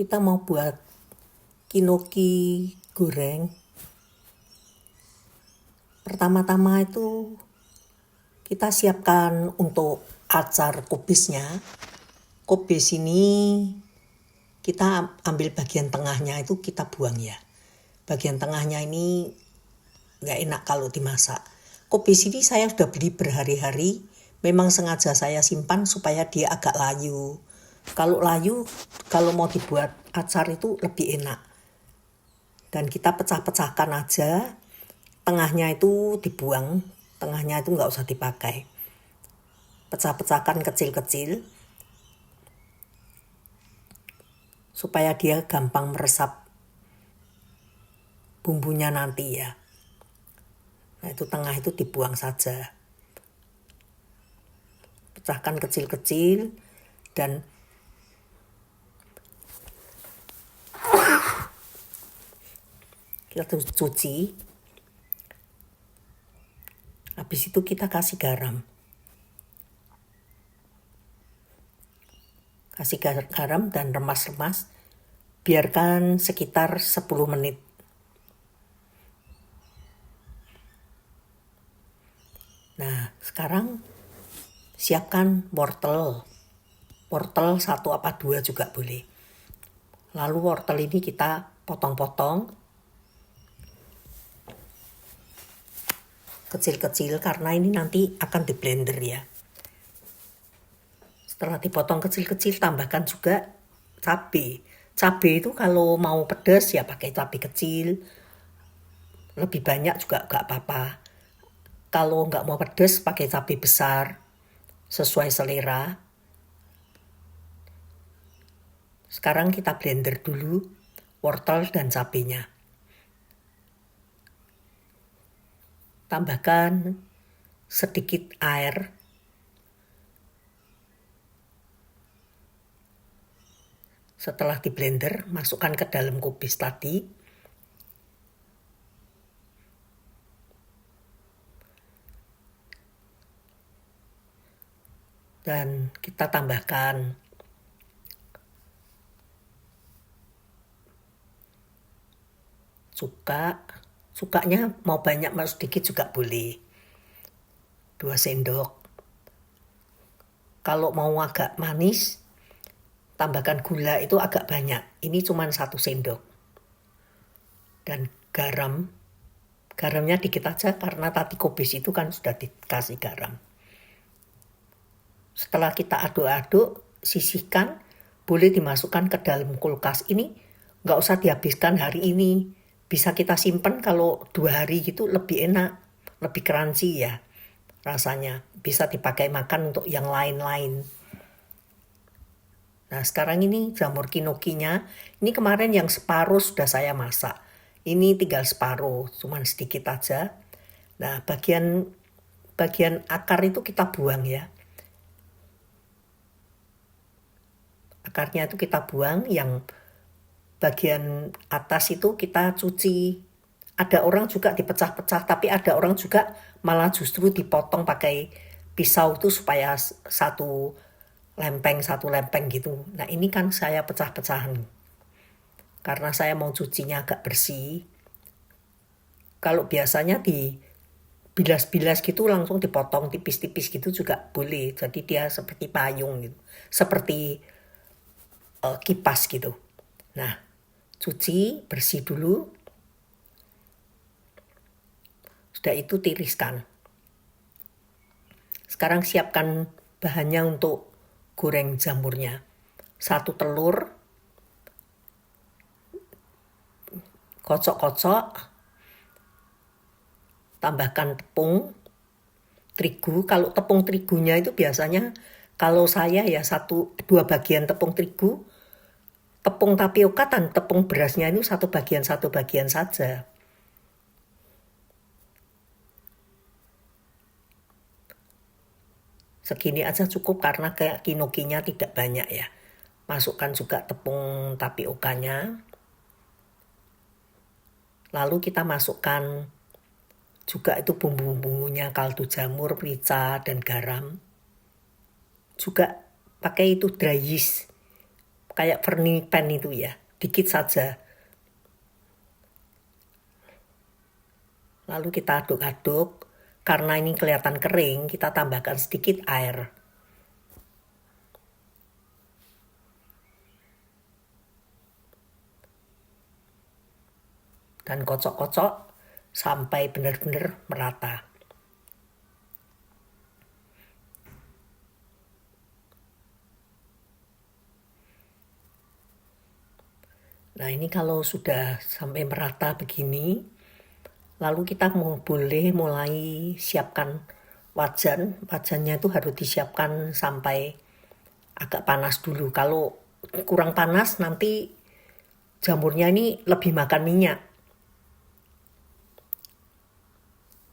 Kita mau buat kinoki goreng. Pertama-tama itu kita siapkan untuk acar kubisnya. Kubis ini kita ambil bagian tengahnya, itu kita buang ya. Bagian tengahnya ini nggak enak kalau dimasak. Kubis ini saya sudah beli berhari-hari. Memang sengaja saya simpan supaya dia agak layu. Kalau layu, kalau mau dibuat acar itu lebih enak. Dan kita pecah-pecahkan aja. Tengahnya itu dibuang. Tengahnya itu nggak usah dipakai. Pecah-pecahkan kecil-kecil. Supaya dia gampang meresap bumbunya nanti ya. Nah itu tengah itu dibuang saja. Pecahkan kecil-kecil dan kita cuci. Habis itu kita kasih garam. Kasih garam dan remas-remas. Biarkan sekitar 10 menit. Nah, sekarang siapkan wortel. Wortel 1 apa 2 juga boleh. Lalu wortel ini kita potong-potong kecil-kecil karena ini nanti akan di blender ya. Setelah dipotong kecil-kecil tambahkan juga cabai. Cabai itu kalau mau pedas ya pakai cabai kecil. Lebih banyak juga gak apa-apa. Kalau nggak mau pedas pakai cabai besar sesuai selera. Sekarang kita blender dulu wortel dan cabainya. Tambahkan sedikit air. Setelah di blender, masukkan ke dalam kubis tadi. Dan kita tambahkan cukanya mau banyak mau sedikit juga boleh. 2 sendok. Kalau mau agak manis, tambahkan gula itu agak banyak. Ini cuma 1 sendok. Dan garamnya dikit aja karena tadi kubis itu kan sudah dikasih garam. Setelah kita aduk-aduk, sisihkan, boleh dimasukkan ke dalam kulkas. Ini nggak usah dihabiskan hari ini. Bisa kita simpan kalau 2 hari gitu lebih enak, lebih crunchy ya rasanya. Bisa dipakai makan untuk yang lain-lain. Nah sekarang ini jamur kinokinya, ini kemarin yang separuh sudah saya masak. Ini tinggal separuh, cuman sedikit aja. Nah bagian akar itu kita buang ya. Akarnya itu kita buang, yang bagian atas itu kita cuci. Ada orang juga dipecah-pecah, tapi ada orang juga malah justru dipotong pakai pisau itu supaya satu lempeng gitu. Nah ini kan saya pecah-pecahan. Karena saya mau cucinya agak bersih. Kalau biasanya bilas-bilas gitu langsung dipotong tipis-tipis gitu juga boleh. Jadi dia seperti payung gitu. Seperti kipas gitu. Nah, cuci, bersih dulu. Sudah itu tiriskan. Sekarang siapkan bahannya untuk goreng jamurnya. 1 telur, kocok-kocok, tambahkan tepung terigu. Kalau tepung terigunya itu biasanya, kalau saya ya 1-2 bagian tepung terigu, tepung tapioka dan tepung berasnya itu 1 bagian saja. Segini aja cukup karena kayak kinokinya tidak banyak ya. Masukkan juga tepung tapiokanya. Lalu kita masukkan juga itu bumbu-bumbunya, kaldu jamur, merica, dan garam. Juga pakai itu dry yeast. kayak verni pen itu ya, dikit saja. Lalu kita aduk-aduk. Karena ini kelihatan kering, kita tambahkan sedikit air. Dan kocok-kocok sampai benar-benar merata. Nah, ini kalau sudah sampai merata begini, lalu kita boleh mulai siapkan wajan. Wajannya itu harus disiapkan sampai agak panas dulu. Kalau kurang panas nanti jamurnya ini lebih makan minyak.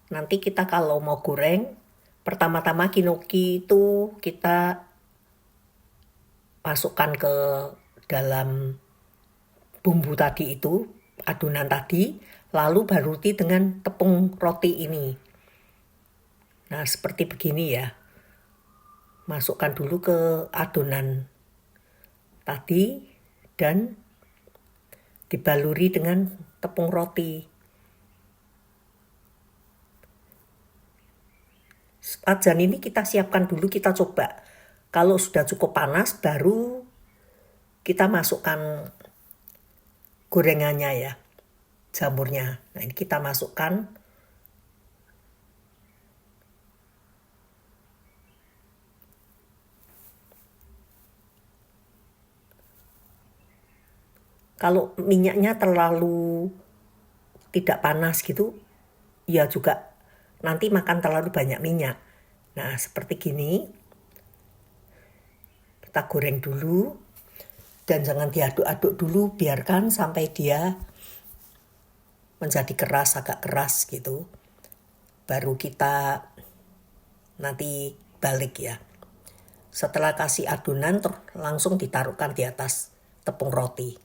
Nanti kita kalau mau goreng, pertama-tama kinoki itu kita masukkan ke dalam bumbu tadi itu, adonan tadi, lalu baruti dengan tepung roti ini. Nah, seperti begini ya. Masukkan dulu ke adonan tadi dan dibaluri dengan tepung roti. Wajan ini kita siapkan dulu, kita coba. Kalau sudah cukup panas, baru kita masukkan gorengannya ya, jamurnya. Nah, ini kita masukkan. Kalau minyaknya terlalu tidak panas gitu, ya juga nanti makan terlalu banyak minyak. Nah, seperti gini. Kita goreng dulu. Dan jangan diaduk-aduk dulu, biarkan sampai dia menjadi keras, agak keras gitu. Baru kita nanti balik ya. Setelah kasih adonan, langsung ditaruhkan di atas tepung roti.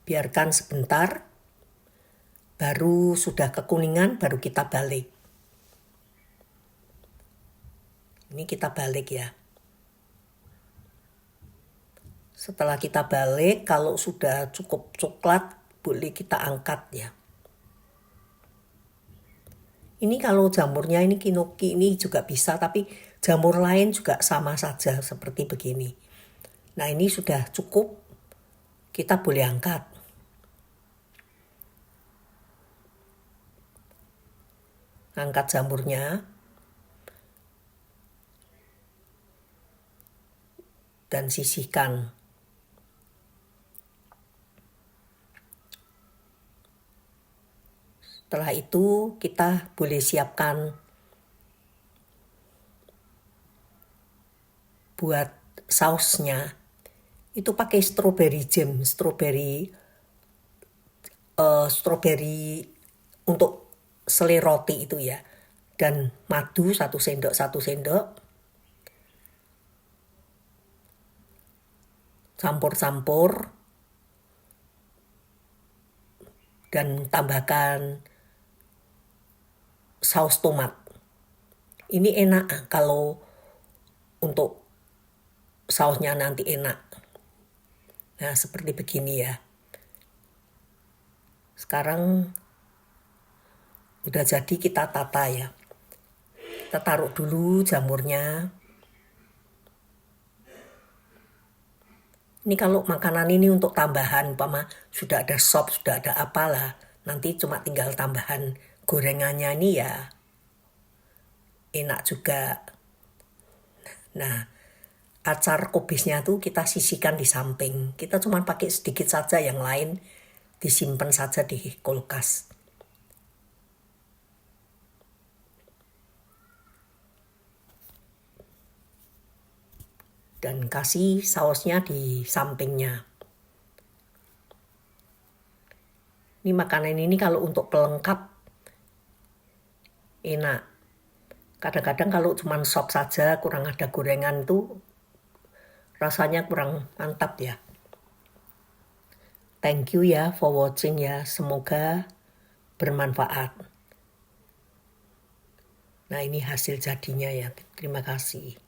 Biarkan sebentar, baru sudah kekuningan, baru kita balik. Ini kita balik ya. Setelah kita balik, kalau sudah cukup coklat, boleh kita angkat ya. Ini kalau jamurnya ini kinoki ini juga bisa, tapi jamur lain juga sama saja seperti begini. Nah, ini sudah cukup, kita boleh angkat. Angkat jamurnya. Dan sisihkan. Setelah itu kita boleh siapkan buat sausnya. Itu pakai strawberry jam, strawberry untuk selai roti itu ya. Dan madu 1 sendok. Campur-campur. Dan tambahkan saus tomat. Ini enak kalau untuk sausnya nanti enak. Nah, seperti begini ya. Sekarang udah jadi, kita tata ya. Kita taruh dulu jamurnya. Ini kalau makanan ini untuk tambahan, umpama sudah ada sop, sudah ada apalah, nanti cuma tinggal tambahan gorengannya ini ya enak juga. Nah, acar kubisnya tuh kita sisihkan di samping. Kita cuma pakai sedikit saja, yang lain disimpan saja di kulkas. Dan kasih sausnya di sampingnya. Ini makanan ini kalau untuk pelengkap enak. Kadang-kadang kalau cuma sop saja, kurang ada gorengan tuh rasanya kurang mantap ya. Thank you ya for watching ya. Semoga bermanfaat. Nah, ini hasil jadinya ya. Terima kasih.